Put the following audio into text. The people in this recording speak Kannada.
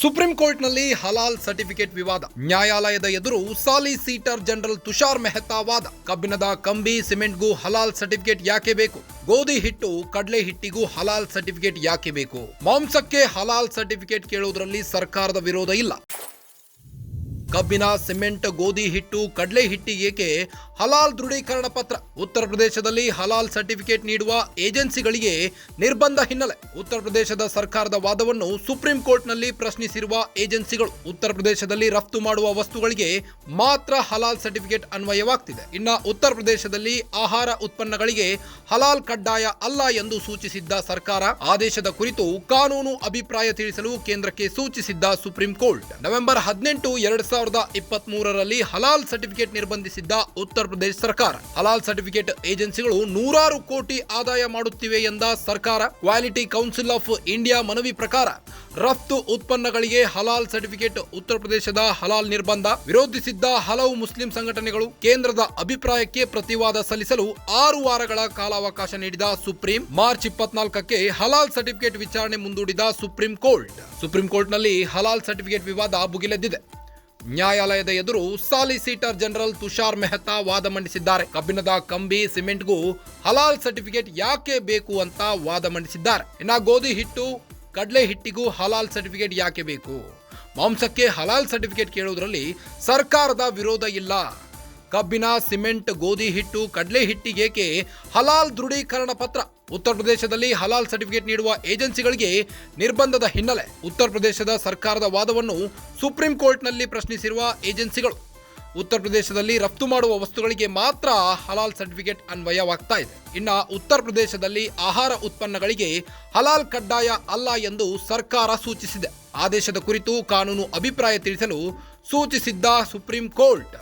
ಸುಪ್ರೀಂ ಕೋರ್ಟ್ನಲ್ಲಿ ಹಲಾಲ್ ಸರ್ಟಿಫಿಕೇಟ್ ವಿವಾದ. ನ್ಯಾಯಾಲಯದ ಎದುರು ಸಾಲಿಸಿಟರ್ ಜನರಲ್ ತುಷಾರ್ ಮೆಹ್ತಾ ವಾದ. ಕಬ್ಬಿಣದ ಕಂಬಿ ಸಿಮೆಂಟ್ಗೂ ಹಲಾಲ್ ಸರ್ಟಿಫಿಕೇಟ್ ಯಾಕೆ ಬೇಕು? ಗೋಧಿ ಹಿಟ್ಟು ಕಡಲೆ ಹಿಟ್ಟಿಗೂ ಹಲಾಲ್ ಸರ್ಟಿಫಿಕೇಟ್ ಯಾಕೆ ಬೇಕು? ಮಾಂಸಕ್ಕೆ ಹಲಾಲ್ ಸರ್ಟಿಫಿಕೇಟ್ ಕೇಳುವುದರಲ್ಲಿ ಸರ್ಕಾರದ ವಿರೋಧ ಇಲ್ಲ. ಕಬ್ಬಿನ ಸಿಮೆಂಟ್ ಗೋಧಿ ಹಿಟ್ಟು ಕಡಲೆ ಹಿಟ್ಟಿಗೆ ಹಲಾಲ್ ದೃಢೀಕರಣ ಪತ್ರ. ಉತ್ತರ ಪ್ರದೇಶದಲ್ಲಿ ಹಲಾಲ್ ಸರ್ಟಿಫಿಕೇಟ್ ನೀಡುವ ಏಜೆನ್ಸಿಗಳಿಗೆ ನಿರ್ಬಂಧ ಹಿನ್ನೆಲೆ. ಉತ್ತರ ಪ್ರದೇಶದ ಸರ್ಕಾರದ ವಾದವನ್ನು ಸುಪ್ರೀಂ ಕೋರ್ಟ್ನಲ್ಲಿ ಪ್ರಶ್ನಿಸಿರುವ ಏಜೆನ್ಸಿಗಳು ಉತ್ತರ ಪ್ರದೇಶದಲ್ಲಿ ರಫ್ತು ಮಾಡುವ ವಸ್ತುಗಳಿಗೆ ಮಾತ್ರ ಹಲಾಲ್ ಸರ್ಟಿಫಿಕೇಟ್ ಅನ್ವಯವಾಗ್ತಿದೆ. ಇನ್ನು ಉತ್ತರ ಪ್ರದೇಶದಲ್ಲಿ ಆಹಾರ ಉತ್ಪನ್ನಗಳಿಗೆ ಹಲಾಲ್ ಕಡ್ಡಾಯ ಅಲ್ಲ ಎಂದು ಸೂಚಿಸಿದ್ದ ಸರ್ಕಾರ ಆದೇಶದ ಕುರಿತು ಕಾನೂನು ಅಭಿಪ್ರಾಯ ತಿಳಿಸಲು ಕೇಂದ್ರಕ್ಕೆ ಸೂಚಿಸಿದ್ದ ಸುಪ್ರೀಂ ಕೋರ್ಟ್ ನವೆಂಬರ್ 18, 2023ರಲ್ಲಿ ಹಲಾಲ್ ಸರ್ಟಿಫಿಕೇಟ್ ನಿರ್ಬಂಧಿಸಿದ್ದ ಉತ್ತರ ಪ್ರದೇಶ ಸರ್ಕಾರ. ಹಲಾಲ್ ಸರ್ಟಿಫಿಕೇಟ್ ಏಜೆನ್ಸಿಗಳು ನೂರಾರು ಕೋಟಿ ಆದಾಯ ಮಾಡುತ್ತಿವೆ ಎಂದ ಸರ್ಕಾರ ಕ್ವಾಲಿಟಿ ಕೌನ್ಸಿಲ್ ಆಫ್ ಇಂಡಿಯಾ ಮನವಿ ಪ್ರಕಾರ ರಫ್ತು ಉತ್ಪನ್ನಗಳಿಗೆ ಹಲಾಲ್ ಸರ್ಟಿಫಿಕೇಟ್ ಉತ್ತರ ಪ್ರದೇಶದ ಹಲಾಲ್ ನಿರ್ಬಂಧ ವಿರೋಧಿಸಿದ್ದ ಹಲವು ಮುಸ್ಲಿಂ ಸಂಘಟನೆಗಳು ಕೇಂದ್ರದ ಅಭಿಪ್ರಾಯಕ್ಕೆ ಪ್ರತಿವಾದ ಸಲ್ಲಿಸಲು 6 ವಾರಗಳ ಕಾಲಾವಕಾಶ ನೀಡಿದ ಸುಪ್ರೀಂ ಮಾರ್ಚ್ 24ಕ್ಕೆ ಹಲಾಲ್ ಸರ್ಟಿಫಿಕೇಟ್ ವಿಚಾರಣೆ ಮುಂದೂಡಿದ ಸುಪ್ರೀಂ ಕೋರ್ಟ್ನಲ್ಲಿ ಹಲಾಲ್ ಸರ್ಟಿಫಿಕೇಟ್ ವಿವಾದ ಭುಗಿಲೆದ್ದಿದೆ. ನ್ಯಾಯಾಲಯದ ಎದುರು ಸಾಲಿಸಿಟರ್ ಜನರಲ್ ತುಷಾರ್ ಮೆಹ್ತಾ ವಾದ ಮಂಡಿಸಿದ್ದಾರೆ. ಕಬ್ಬಿಣದ ಕಂಬಿ ಸಿಮೆಂಟ್ಗೂ ಹಲಾಲ್ ಸರ್ಟಿಫಿಕೇಟ್ ಯಾಕೆ ಬೇಕು ಅಂತ ವಾದ ಮಂಡಿಸಿದ್ದಾರೆ. ಇನ್ನು ಗೋಧಿ ಹಿಟ್ಟು ಕಡಲೆ ಹಿಟ್ಟಿಗೂ ಹಲಾಲ್ ಸರ್ಟಿಫಿಕೇಟ್ ಯಾಕೆ ಬೇಕು? ಮಾಂಸಕ್ಕೆ ಹಲಾಲ್ ಸರ್ಟಿಫಿಕೇಟ್ ಕೇಳುವುದರಲ್ಲಿ ಸರ್ಕಾರದ ವಿರೋಧ ಇಲ್ಲ. ಕಬ್ಬಿನ ಸಿಮೆಂಟ್ ಗೋಧಿ ಹಿಟ್ಟು ಕಡಲೆ ಹಿಟ್ಟಿಗೇಕೆ ಹಲಾಲ್ ದೃಢೀಕರಣ ಪತ್ರ. ಉತ್ತರ ಪ್ರದೇಶದಲ್ಲಿ ಹಲಾಲ್ ಸರ್ಟಿಫಿಕೇಟ್ ನೀಡುವ ಏಜೆನ್ಸಿಗಳಿಗೆ ನಿರ್ಬಂಧದ ಹಿನ್ನೆಲೆ. ಉತ್ತರ ಪ್ರದೇಶದ ಸರ್ಕಾರದ ವಾದವನ್ನು ಸುಪ್ರೀಂ ಕೋರ್ಟ್ನಲ್ಲಿ ಪ್ರಶ್ನಿಸಿರುವ ಏಜೆನ್ಸಿಗಳು ಉತ್ತರ ಪ್ರದೇಶದಲ್ಲಿ ರಫ್ತು ಮಾಡುವ ವಸ್ತುಗಳಿಗೆ ಮಾತ್ರ ಹಲಾಲ್ ಸರ್ಟಿಫಿಕೇಟ್ ಅನ್ವಯವಾಗ್ತಾ ಇದೆ. ಇನ್ನು ಉತ್ತರ ಪ್ರದೇಶದಲ್ಲಿ ಆಹಾರ ಉತ್ಪನ್ನಗಳಿಗೆ ಹಲಾಲ್ ಕಡ್ಡಾಯ ಅಲ್ಲ ಎಂದು ಸರ್ಕಾರ ಸೂಚಿಸಿದೆ. ಆದೇಶದ ಕುರಿತು ಕಾನೂನು ಅಭಿಪ್ರಾಯ ತಿಳಿಸಲು ಸೂಚಿಸಿದ್ದ ಸುಪ್ರೀಂ ಕೋರ್ಟ್